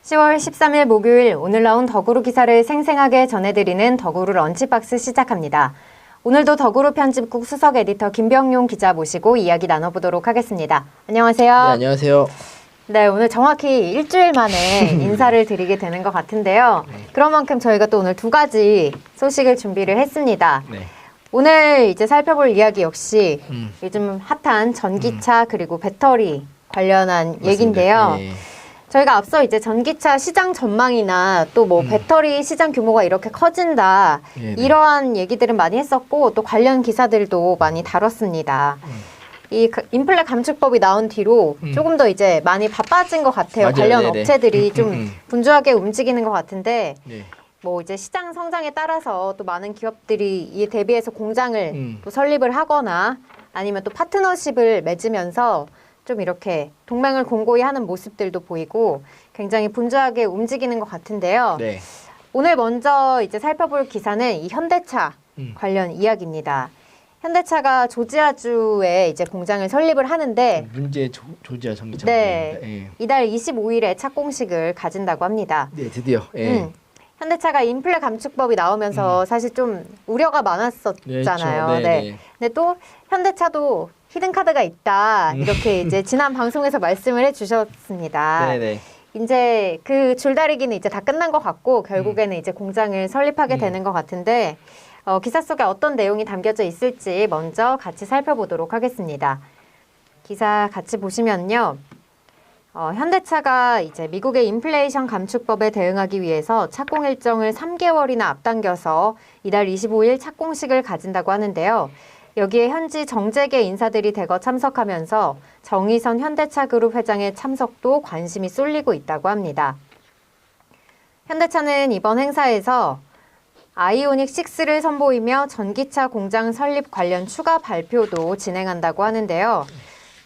10월 13일 목요일 오늘 나온 더구루 기사를 생생하게 전해드리는 더구루 런치박스 시작합니다. 오늘도 더구루 편집국 수석 에디터 김병용 기자 모시고 이야기 나눠보도록 하겠습니다. 안녕하세요. 네, 안녕하세요. 네, 오늘 정확히 일주일 만에 인사를 드리게 되는 것 같은데요. 그런 만큼 저희가 또 오늘 두 가지 소식을 준비를 했습니다. 네. 오늘 이제 살펴볼 이야기 역시 요즘 핫한 전기차 그리고 배터리 관련한 맞습니다. 얘기인데요. 네. 저희가 앞서 이제 전기차 시장 전망이나 또 뭐 배터리 시장 규모가 이렇게 커진다 네, 네. 이러한 얘기들은 많이 했었고 또 관련 기사들도 많이 다뤘습니다. 이 인플레 감축법이 나온 뒤로 조금 더 이제 많이 바빠진 것 같아요. 맞아요. 관련 네네. 업체들이 좀 분주하게 움직이는 것 같은데 네. 뭐 이제 시장 성장에 따라서 또 많은 기업들이 이에 대비해서 공장을 또 설립을 하거나 아니면 또 파트너십을 맺으면서 좀 이렇게 동맹을 공고히 하는 모습들도 보이고 굉장히 분주하게 움직이는 것 같은데요. 네. 오늘 먼저 이제 살펴볼 기사는 이 현대차 관련 이야기입니다. 현대차가 조지아주에 이제 공장을 설립을 하는데 문제 조지아 전기차. 네, 네. 이달 25일에 착공식을 가진다고 합니다. 네, 드디어. 예. 현대차가 인플레 감축법이 나오면서 사실 좀 우려가 많았었잖아요. 그렇죠. 네. 근데 또 현대차도 히든 카드가 있다. 이렇게 이제 지난 방송에서 말씀을 해주셨습니다. 네네. 이제 그 줄다리기는 이제 다 끝난 것 같고 결국에는 이제 공장을 설립하게 되는 것 같은데 기사 속에 어떤 내용이 담겨져 있을지 먼저 같이 살펴보도록 하겠습니다. 기사 같이 보시면요. 현대차가 이제 미국의 인플레이션 감축법에 대응하기 위해서 착공 일정을 3개월이나 앞당겨서 이달 25일 착공식을 가진다고 하는데요. 여기에 현지 정재계 인사들이 대거 참석하면서 정의선 현대차 그룹 회장의 참석도 관심이 쏠리고 있다고 합니다. 현대차는 이번 행사에서 아이오닉 6를 선보이며 전기차 공장 설립 관련 추가 발표도 진행한다고 하는데요.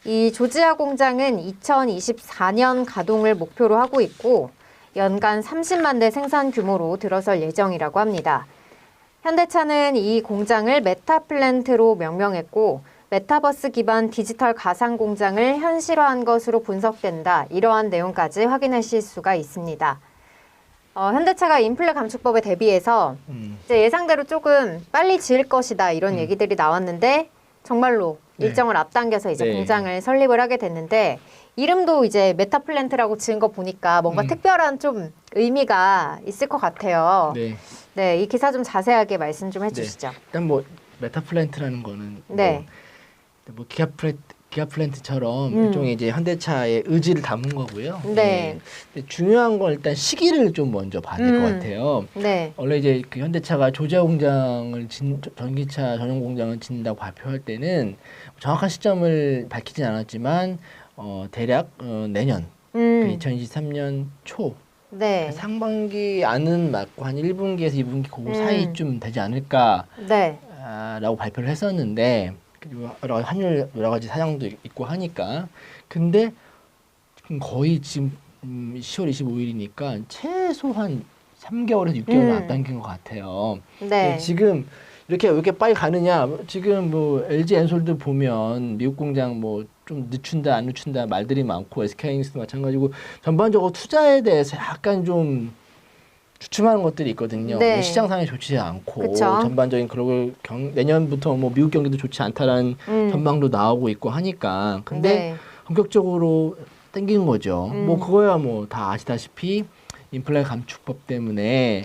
이 조지아 공장은 2024년 가동을 목표로 하고 있고 연간 30만 대 생산 규모로 들어설 예정이라고 합니다. 현대차는 이 공장을 메타플랜트로 명명했고 메타버스 기반 디지털 가상 공장을 현실화한 것으로 분석된다. 이러한 내용까지 확인하실 수가 있습니다. 현대차가 인플레 감축법에 대비해서 이제 예상대로 조금 빨리 지을 것이다. 이런 얘기들이 나왔는데 정말로 일정을 앞당겨서 이제 네. 공장을 설립을 하게 됐는데 이름도 이제 메타플랜트라고 지은 거 보니까 뭔가 특별한 좀 의미가 있을 것 같아요. 네. 네, 이 기사 좀 자세하게 말씀 좀 해주시죠. 네. 일단 뭐 메타플랜트라는 거는 네. 뭐 기아플랜트처럼 일종의 이제 현대차의 의지를 담은 거고요. 네. 근데 중요한 건 일단 시기를 좀 먼저 봐야 될 것 같아요. 네. 원래 이제 그 현대차가 조지아 공장을 전기차 전용 공장을 짓는다고 발표할 때는 정확한 시점을 밝히진 않았지만 대략 내년 2023년 초 네. 상반기 안은 맞고 한 1분기에서 2분기 그 사이쯤 되지 않을까라고 네. 발표를 했었는데 환율 여러 가지 사정도 있고 하니까 근데 거의 지금 10월 25일이니까 최소한 3개월에서 6개월 앞당긴 것 같아요. 네. 지금 왜 이렇게 빨리 가느냐? 지금 뭐 LG 엔솔도 보면 미국 공장 뭐 좀 늦춘다 안 늦춘다 말들이 많고 SK하이닉스도 마찬가지고 전반적으로 투자에 대해서 약간 좀 주춤하는 것들이 있거든요. 네. 시장 상황이 좋지 않고 그쵸. 전반적인 그리고 내년부터 뭐 미국 경기도 좋지 않다라는 전망도 나오고 있고 하니까 근데 네. 본격적으로 땡기는 거죠. 뭐 그거야 뭐 다 아시다시피 인플레 감축법 때문에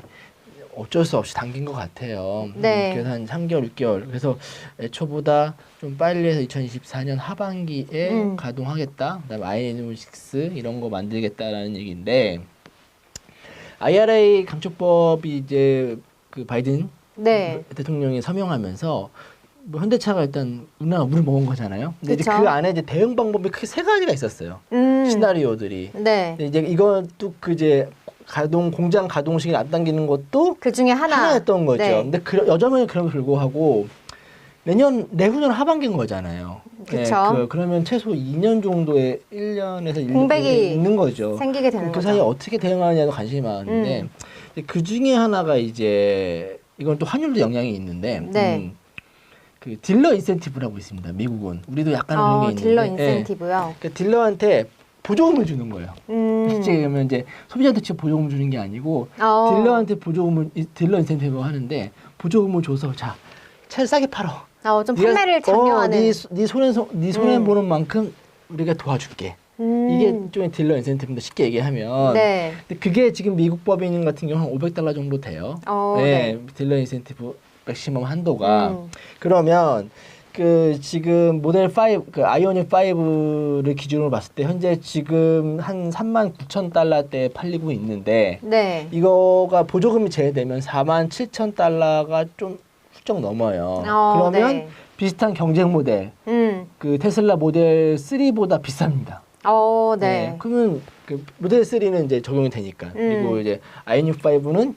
어쩔 수 없이 당긴 것 같아요. 네. 그래서 한 3개월, 6개월. 그래서 애초보다 좀 빨리 해서 2024년 하반기에 가동하겠다. 그다음에 아이오닉6 이런 거 만들겠다라는 얘기인데 IRA 감축법이 이제 그 바이든 네. 대통령이 서명하면서 뭐 현대차가 일단 우리나라 물을 먹은 거잖아요. 근데 이제 그쵸. 그 안에 이제 대응 방법이 크게 세 가지가 있었어요. 시나리오들이. 네. 근데 이제 이것도 그 이제 공장 가동 시기를 앞당기는 것도 그 중에 하나였던 거죠. 네. 근데 여전히 그럼에도 불구하고 내후년 하반기인 거잖아요. 그쵸. 그러면 최소 2년 정도의 1년에서 공백이 있는 거죠. 생기게 되는 그 거죠. 사이에 어떻게 대응하느냐도 관심이 많은데 그 중에 하나가 이제 이건 또 환율도 영향이 있는데 네. 그 딜러 인센티브라고 있습니다. 미국은 우리도 약간 그런 게 있는데 딜러 인센티브요. 그 딜러한테 보조금을 주는 거예요. 실제 그러면 이제 소비자한테 직접 보조금을 주는 게 아니고 딜러한테 보조금을 딜러 인센티브 하는데 보조금을 줘서 자 차를 싸게 팔어. 좀 판매를 장려하는. 네 손해 보는 만큼 우리가 도와줄게. 이게 일종의 딜러 인센티브인데 쉽게 얘기하면. 네. 근데 그게 지금 미국 법인 같은 경우 한 $500 정도 돼요. 네, 딜러 인센티브 맥시멈 한도가. 그러면 그 지금 모델 5, 그 아이오닉 5를 기준으로 봤을 때 현재 지금 한 39,000달러대에 팔리고 있는데 네. 이거가 보조금이 제외되면 47,000달러가 좀 훌쩍 넘어요. 그러면 네. 비슷한 경쟁 모델, 그 테슬라 모델 3보다 비쌉니다. 네. 그러면 그 모델 3는 이제 적용이 되니까 그리고 이제 아이오닉 5는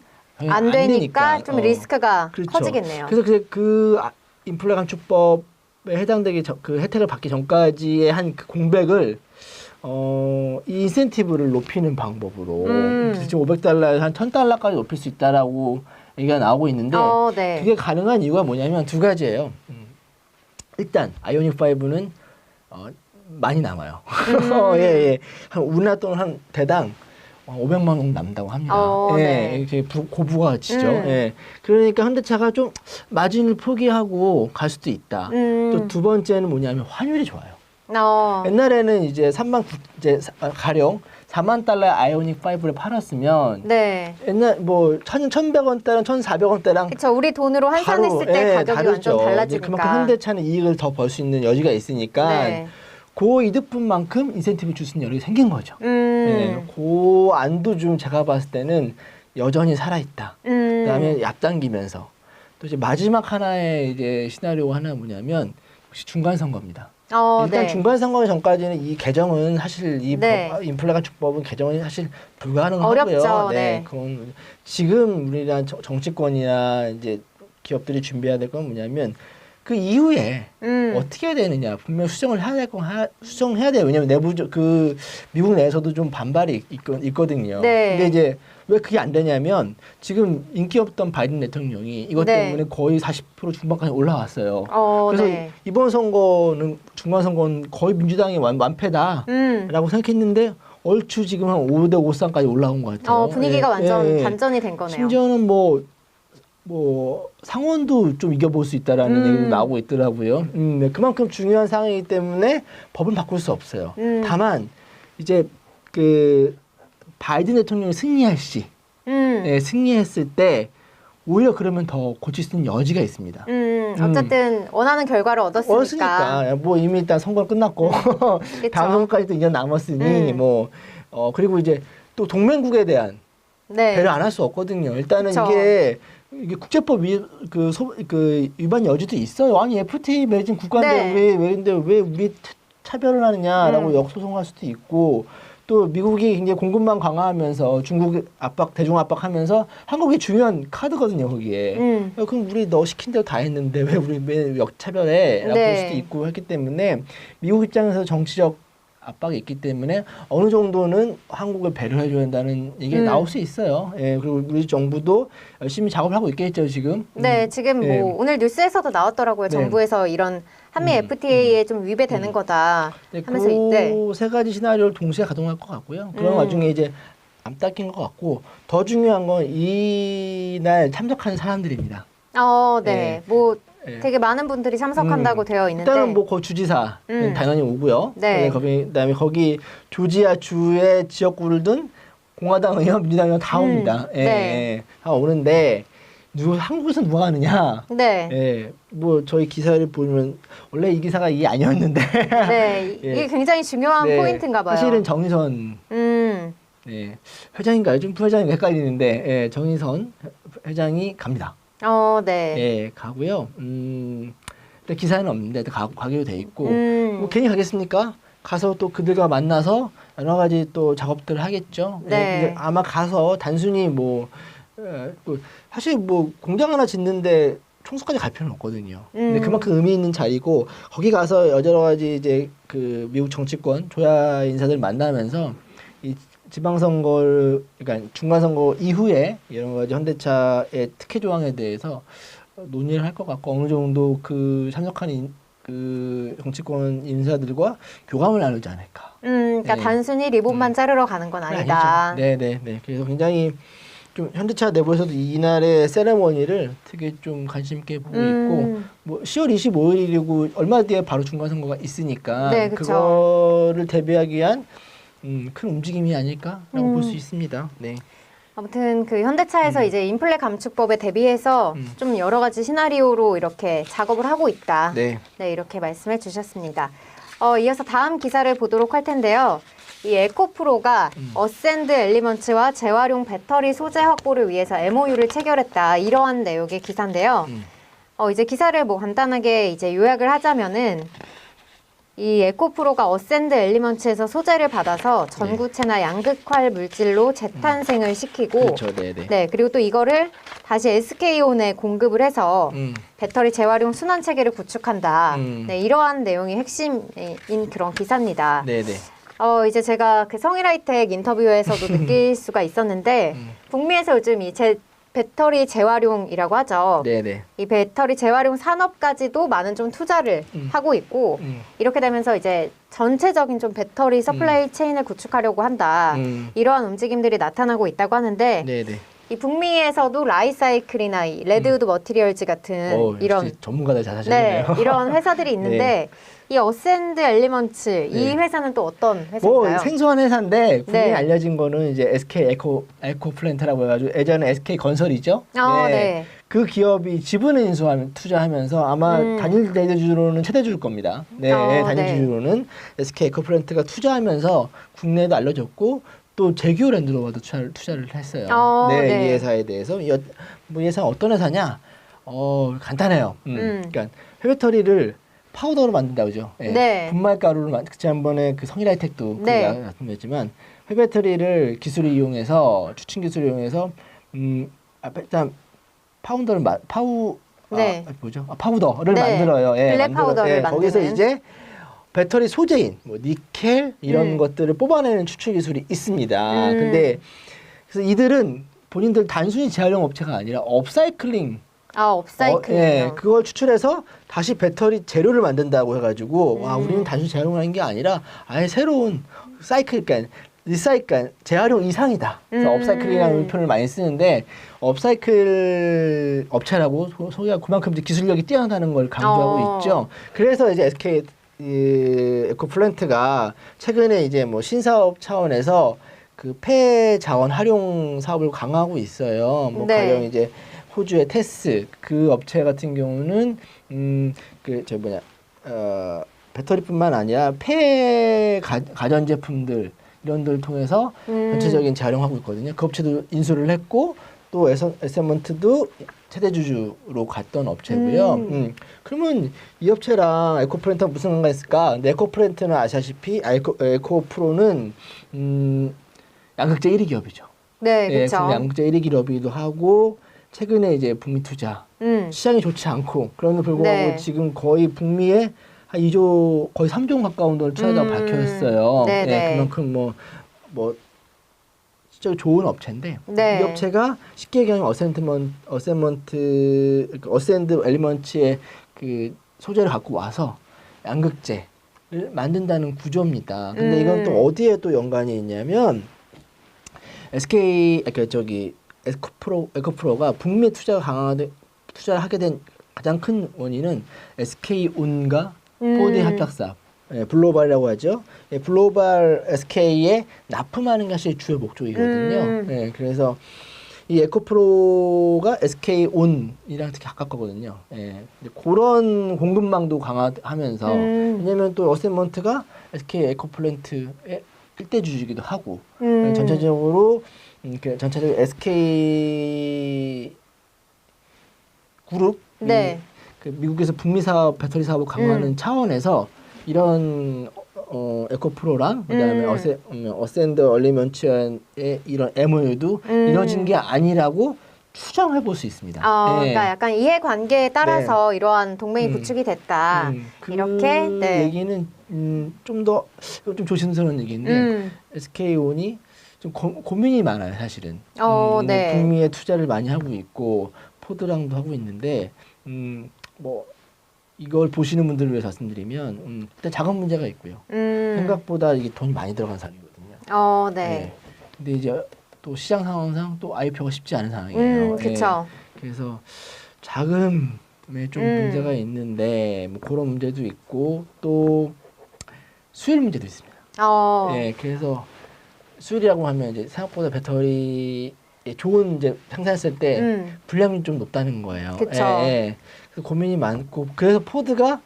안 되니까 좀 리스크가 그렇죠. 커지겠네요. 그래서 그 인플레 감축법에 해당되기 그 혜택을 받기 전까지의 한 그 공백을 이 인센티브를 높이는 방법으로 그래서 지금 $500에서 한 $1,000까지 높일 수 있다라고 얘기가 나오고 있는데 네. 그게 가능한 이유가 뭐냐면 두 가지예요. 일단 아이오닉 5는 많이 남아요. 예. 한 우리나라 돈 한 대당 500만 원 정도 남다고 합니다. 네. 이렇게 고부가치죠. 예. 그러니까 현대차가 좀 마진을 포기하고 갈 수도 있다. 또 두 번째는 뭐냐면 환율이 좋아요. 옛날에는 이제 가령 4만 달러의 아이오닉 5를 팔았으면 네. 옛날 뭐 1,100원대랑 1,400원대랑 그렇죠. 우리 돈으로 환산했을 때 가격이 다르죠. 완전 달라지니까. 그만큼 현대차는 이익을 더 벌 수 있는 여지가 있으니까 네. 그 이득분만큼 인센티브 줄 수 있는 여력이 생긴 거죠. 네, 그 안도 좀 제가 봤을 때는 여전히 살아있다. 그다음에 앞당기면서 또 이제 마지막 하나의 이제 시나리오 하나 뭐냐면 역시 중간 선거입니다. 일단 네. 중간 선거 전까지는 이 개정은 사실 이 네. 인플레 감축법은 개정이 사실 불가능하고요. 어렵죠. 네. 그건 지금 우리나라 정치권이나 이제 기업들이 준비해야 될 건 뭐냐면 그 이후에 어떻게 해야 되느냐 분명 수정을 해야 될 건 수정해야 돼요. 왜냐하면 그 미국 내에서도 좀 반발이 있거든요. 네. 근데 이제 왜 그게 안 되냐면 지금 인기 없던 바이든 대통령이 이것 네. 때문에 거의 40% 중반까지 올라왔어요. 그래서 네. 이번 선거는 중간 선거는 거의 민주당이 완패다라고 생각했는데 얼추 지금 한 5대 5상까지 올라온 것 같아요. 분위기가 완전 반전이 된 거네요. 심지어는 뭐 상원도 좀 이겨볼 수 있다라는 얘기도 나오고 있더라고요. 네, 그만큼 중요한 상황이기 때문에 법은 바꿀 수 없어요. 다만 이제 그 바이든 대통령이 승리할 시, 승리했을 때 오히려 그러면 더 고칠 수 있는 여지가 있습니다. 어쨌든 원하는 결과를 얻었으니까. 뭐 이미 일단 선거 끝났고 다음 선거까지도 2년 남았으니 그리고 이제 또 동맹국에 대한 배려 안 할 수 없거든요. 일단은 그쵸. 이게 국제법 위반 여지도 있어요. 아니 FTA 맺은 국가인데 왜 우리 차별을 하느냐라고 역소송할 수도 있고 또 미국이 굉장히 공급망 강화하면서 중국 대중 압박하면서 한국이 중요한 카드거든요 거기에. 그럼 우리 너 시킨 대로 다 했는데 왜 역차별해?라고 볼 수도 있고 했기 때문에 미국 입장에서 정치적 압박이 있기 때문에 어느 정도는 한국을 배려해줘야 한다는 얘기가 나올 수 있어요. 그리고 우리 정부도 열심히 작업을 하고 있겠죠 지금. 네, 지금 뭐 오늘 뉴스에서도 나왔더라고요. 정부에서 이런 한미 FTA에 좀 위배되는 거다 하면서 그 세 가지 시나리오를 동시에 가동할 것 같고요. 그런 와중에 이제 안 닦인 것 같고 더 중요한 건 이날 참석하는 사람들입니다. 뭐 되게 많은 분들이 참석한다고 되어 있는데 일단은 뭐 그 주지사는 당연히 오고요. 네. 그다음에 거기 조지아 주의 지역구를 둔 공화당 의원, 민주당 의원 다 옵니다. 다 오는데 한국에서 누가 가느냐? 뭐 저희 기사를 보면 원래 이 기사가 이게 아니었는데. 이게 굉장히 중요한 포인트인가 봐요. 사실은 정의선 회장인가요? 좀 부회장인가 헷갈리는데 정의선 회장이 갑니다. 가고요. 일단 기사는 없는데 가기로 돼 있고 뭐 괜히 가겠습니까? 가서 또 그들과 만나서 여러 가지 또 작업들을 하겠죠. 아마 가서 단순히 사실 뭐 공장 하나 짓는데 총수까지 갈 필요는 없거든요. 근데 그만큼 의미 있는 자리고 거기 가서 여러 가지 이제 그 미국 정치권 조야 인사들 만나면서 이 지방선거, 그러니까 중간선거 이후에 여러 가지 현대차의 특혜 조항에 대해서 논의를 할 것 같고 어느 정도 그 참석하는 그 정치권 인사들과 교감을 나누지 않을까. 그러니까 네. 단순히 리본만 자르러 가는 건 아니다. 아니죠. 네네네. 그래서 굉장히 좀 현대차 내부에서도 이날의 세레머니를 되게 좀 관심 있게 보고 있고 뭐 10월 25일이고 얼마 뒤에 바로 중간선거가 있으니까 네, 그쵸. 그거를 대비하기 위한 큰 움직임이 아닐까라고 볼 수 있습니다. 네. 아무튼 그 현대차에서 이제 인플레 감축법에 대비해서 좀 여러 가지 시나리오로 이렇게 작업을 하고 있다. 네. 네, 이렇게 말씀해 주셨습니다. 이어서 다음 기사를 보도록 할 텐데요. 이 에코프로가 어센드 엘리먼츠와 재활용 배터리 소재 확보를 위해서 MOU를 체결했다. 이러한 내용의 기사인데요. 이제 기사를 뭐 간단하게 이제 요약을 하자면은 이 에코프로가 어센드 엘리먼츠에서 소재를 받아서 전구체나 양극활 물질로 재탄생을 시키고 그렇죠. 네네. 네, 그리고 또 이거를 다시 SK온에 공급을 해서 배터리 재활용 순환 체계를 구축한다. 네, 이러한 내용이 핵심인 그런 기사입니다. 네네. 이제 제가 그 성일하이텍 인터뷰에서도 느낄 수가 있었는데 북미에서 요즘 이 배터리 재활용이라고 하죠. 네네. 이 배터리 재활용 산업까지도 많은 좀 투자를 하고 있고 이렇게 되면서 이제 전체적인 좀 배터리 서플라이 체인을 구축하려고 한다. 이러한 움직임들이 나타나고 있다고 하는데 네네. 이 북미에서도 라이사이클이나 이 레드우드 머티리얼즈 같은 이런 전문가들 잘 하시네요. 네, 이런 회사들이 있는데 네. 이 어센드 엘리먼츠 이 네. 회사는 또 어떤 뭐 회사인가요? 생소한 회사인데 국내에 네. 알려진 거는 이제 SK 에코 플랜트라고 해가지고 예전에 SK 건설이죠. 네. 그 기업이 지분을 인수하면 투자하면서 아마 단일 대주주로는 최대주일 겁니다. 네, 단일 네. 주주로는 SK 에코 플랜트가 투자하면서 국내에도 알려졌고 또 제규어 랜드로버도 투자를 했어요. 네, 네. 이 회사에 대해서 이 회사는 어떤 회사냐? 간단해요. 그러니까 회배터리를 파우더로 만든다고 그죠? 예. 네. 분말가루를 지난번에 그 성일하이텍도 네. 말씀드렸지만 회배터리를 기술을 이용해서 추진 기술을 이용해서 일단 파우더를 파우더를 네. 만들어요. 예, 블랙 파우더를 만드는. 거기서 이제 배터리 소재인 뭐 니켈 이런 것들을 뽑아내는 추출 기술이 있습니다. 근데 그래서 이들은 본인들 단순히 재활용 업체가 아니라 업사이클링 업사이클링. 예, 그걸 추출해서 다시 배터리 재료를 만든다고 해가지고 와 우리는 단순히 재활용하는 게 아니라 아예 새로운 사이클, 그러니까 리사이클, 재활용 이상이다. 그래서 업사이클이라는 표현을 많이 쓰는데 업사이클 업체라고 소개하고 그만큼 이제 기술력이 뛰어나다는 걸 강조하고 있죠. 그래서 이제 SK 에코플랜트가 최근에 이제 뭐 신사업 차원에서 그 폐 자원 활용 사업을 강화하고 있어요. 뭐 네. 가령 이제 호주의 테스 그 업체 같은 경우는 배터리뿐만 아니라 폐 가전 제품들 이런 데를 통해서 전체적인 재활용하고 있거든요. 그 업체도 인수를 했고 또 에세먼트도 최대주주로 갔던 업체고요. 그러면 이 업체랑 에코프렌트랑 무슨 상관이 있을까? 근데 에코프렌트는 아시다시피 에코프로는 양극재 1위 기업이죠. 네, 그렇죠. 양극재 1위 기업이기도 하고 최근에 이제 북미 투자 시장이 좋지 않고 그런데 불구하고 네. 지금 거의 북미에 한 2조 거의 3조 가까운 돈을 투자하다고 밝혔어요. 네, 네. 그만큼 뭐 진짜 좋은 업체인데 네. 이 업체가 쉽게 얘기하면 어센드 엘리먼츠의 그 소재를 갖고 와서 양극재를 만든다는 구조입니다. 근데 이건 또 어디에 또 연관이 있냐면 에코프로가 북미 투자를 하게 된 가장 큰 원인은 SK온과 4D 합작사업, 블로발이라고 하죠. 블로발 SK에 납품하는 것이 주요 목적이거든요. 그래서 이 에코프로가 SK온이랑 되게 가깝거든요. 그런 공급망도 강화하면서 왜냐면 또 어세먼트가 SK 에코플랜트의 일대 주주이기도 하고 전체적으로 SK 그룹 네. 그 미국에서 북미 사업 배터리 사업을 강화하는 차원에서 이런 에코프로랑 그다음에 어센드 얼리먼츠의 이런 MOU도 이루어진 게 아니라고 추정해 볼 수 있습니다. 그러니까 약간 이해관계에 따라서 이러한 동맹이 구축이 됐다. 이렇게 얘기는 좀 조심스러운 얘기인데 SK온이 좀 고민이 많아요, 사실은. 북미에 투자를 많이 하고 있고 포드랑도 하고 있는데 뭐 이걸 보시는 분들을 위해서 말씀드리면 일단 자금 문제가 있고요. 생각보다 이게 돈이 많이 들어간 상황이거든요. 네. 네. 근데 이제 또 시장 상황상 또 IPO가 쉽지 않은 상황이에요. 그렇죠. 그래서 자금에 좀 문제가 있는데 뭐 그런 문제도 있고 또 수율 문제도 있습니다. 네, 그래서 수율이라고 하면 이제 생각보다 배터리 좋은 이제 생산했을 때 불량률이 좀 높다는 거예요. 그쵸. 그래서 고민이 많고 그래서 포드가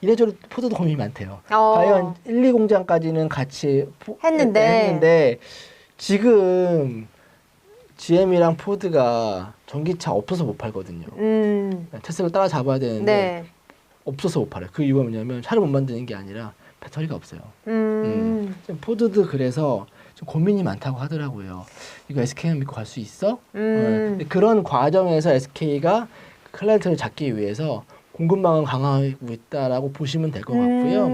이래저래 포드도 고민이 많대요. 과연 1, 2 공장까지는 같이 했는데 지금 GM이랑 포드가 전기차 없어서 못 팔거든요. 테슬라를 따라잡아야 되는데 없어서 못 팔아요. 그 이유가 뭐냐면 차를 못 만드는 게 아니라 배터리가 없어요. 포드도 그래서 좀 고민이 많다고 하더라고요. 이거 SK만 믿고 갈 수 있어? 근데 그런 과정에서 SK가 클라이언트를 잡기 위해서 공급망을 강화하고 있다라고 보시면 될 것 같고요.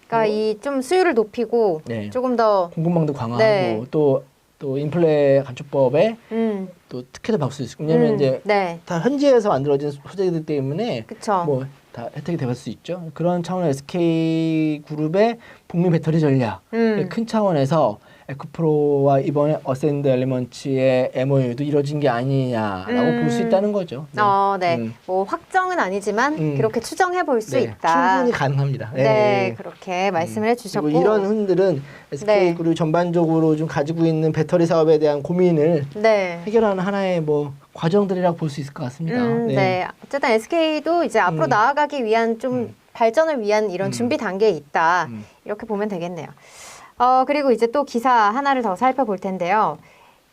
그러니까 이 좀 수율을 높이고 조금 더 공급망도 강화하고 또 인플레 감축법에 또 특혜도 받을 수 있고 왜냐면 이제 다 현지에서 만들어진 소재들 때문에 뭐 다 혜택이 될 수 있죠. 그런 차원의 SK 그룹의 북미 배터리 전략 큰 차원에서 에코프로와 이번에 어센드 엘리먼츠의 MOU도 이루어진 게 아니냐라고 볼 수 있다는 거죠. 뭐 확정은 아니지만 그렇게 추정해 볼 수 있다. 충분히 가능합니다. 그렇게 말씀을 해주셨고 그리고 이런 흔들은 SK 그룹이 전반적으로 좀 가지고 있는 배터리 사업에 대한 고민을 해결하는 하나의 뭐 과정들이라고 볼 수 있을 것 같습니다. 어쨌든 SK도 이제 앞으로 나아가기 위한 좀 발전을 위한 이런 준비 단계에 있다. 이렇게 보면 되겠네요. 그리고 이제 또 기사 하나를 더 살펴볼 텐데요.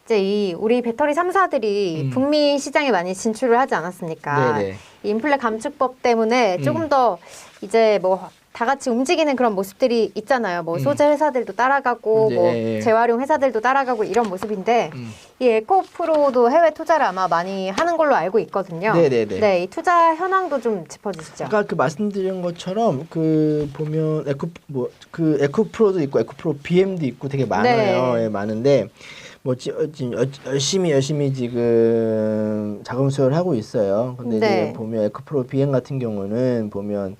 이제 우리 배터리 3사들이 북미 시장에 많이 진출을 하지 않았습니까? 이 인플레 감축법 때문에 조금 더 이제 뭐 다 같이 움직이는 그런 모습들이 있잖아요. 뭐 소재 회사들도 따라가고 뭐 재활용 회사들도 따라가고 이런 모습인데 이 에코프로도 해외 투자를 아마 많이 하는 걸로 알고 있거든요. 이 투자 현황도 좀 짚어주시죠. 아까 그 말씀드린 것처럼 그 보면 에코프로도 있고 에코프로 BM도 있고 되게 많아요. 많은데 뭐 지금 열심히 지금 자금 수혈을 하고 있어요. 근데 이제 보면 에코프로 BM 같은 경우는 보면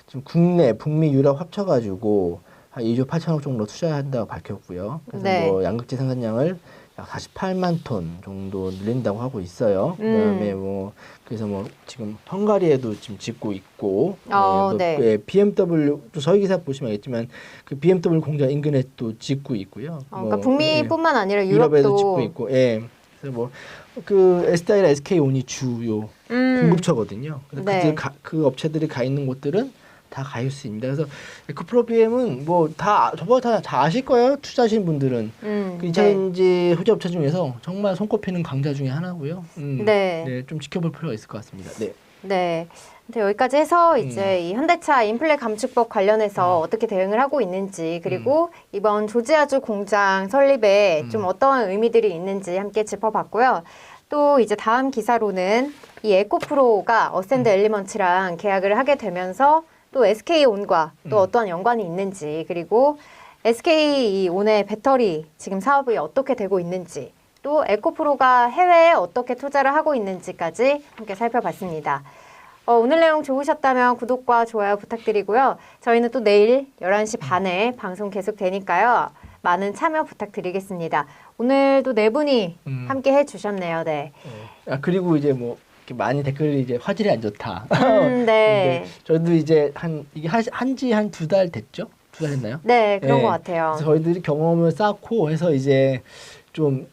지금 국내, 북미, 유럽 합쳐가지고 한 2조 8천억 정도 투자한다고 밝혔고요. 그래서 뭐 양극재 생산량을 약 48만 톤 정도 늘린다고 하고 있어요. 그다음에 뭐 그래서 뭐 지금 헝가리에도 지금 짓고 있고, BMW 또 저희 기사 보시면 알겠지만 그 BMW 공장 인근에 또 짓고 있고요. 그러니까 북미뿐만 아니라 유럽에도 짓고 있고, 그래서 뭐 그 에스타일 SK온이 주요 공급처거든요. 그래서 그 업체들이 가 있는 곳들은 다 가일 수 있습니다. 그래서 에코프로 BM은 뭐 저보다 다 아실 거예요. 투자하신 분들은 그 2차전지 소재 업체 중에서 정말 손꼽히는 강자 중에 하나고요. 좀 지켜볼 필요가 있을 것 같습니다. 근데 여기까지 해서 이제 이 현대차 인플레 감축법 관련해서 어떻게 대응을 하고 있는지 그리고 이번 조지아주 공장 설립에 좀 어떤 의미들이 있는지 함께 짚어봤고요. 또 이제 다음 기사로는 이 에코프로가 어센드 엘리먼츠랑 계약을 하게 되면서 또 SK온과 또 어떠한 연관이 있는지 그리고 SK온의 배터리 지금 사업이 어떻게 되고 있는지 또 에코프로가 해외에 어떻게 투자를 하고 있는지까지 함께 살펴봤습니다. 오늘 내용 좋으셨다면 구독과 좋아요 부탁드리고요. 저희는 또 내일 11시 반에 방송 계속 되니까요. 많은 참여 부탁드리겠습니다. 오늘도 네 분이 함께 해주셨네요. 그리고 이제 뭐 많이 댓글이 이제 화질이 안 좋다. 저희도 이제 이게 한지 한 2달 됐죠? 2달 했나요? 그런 것 같아요. 그래서 저희들이 경험을 쌓고 해서 이제 좀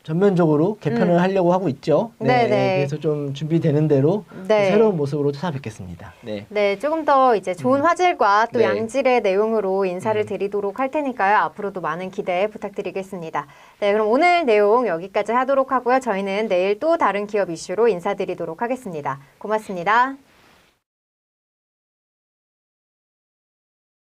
전면적으로 개편을 하려고 하고 있죠. 그래서 좀 준비되는 대로 새로운 모습으로 찾아뵙겠습니다. 조금 더 이제 좋은 화질과 또 양질의 내용으로 인사를 드리도록 할 테니까요. 앞으로도 많은 기대 부탁드리겠습니다. 그럼 오늘 내용 여기까지 하도록 하고요. 저희는 내일 또 다른 기업 이슈로 인사드리도록 하겠습니다. 고맙습니다.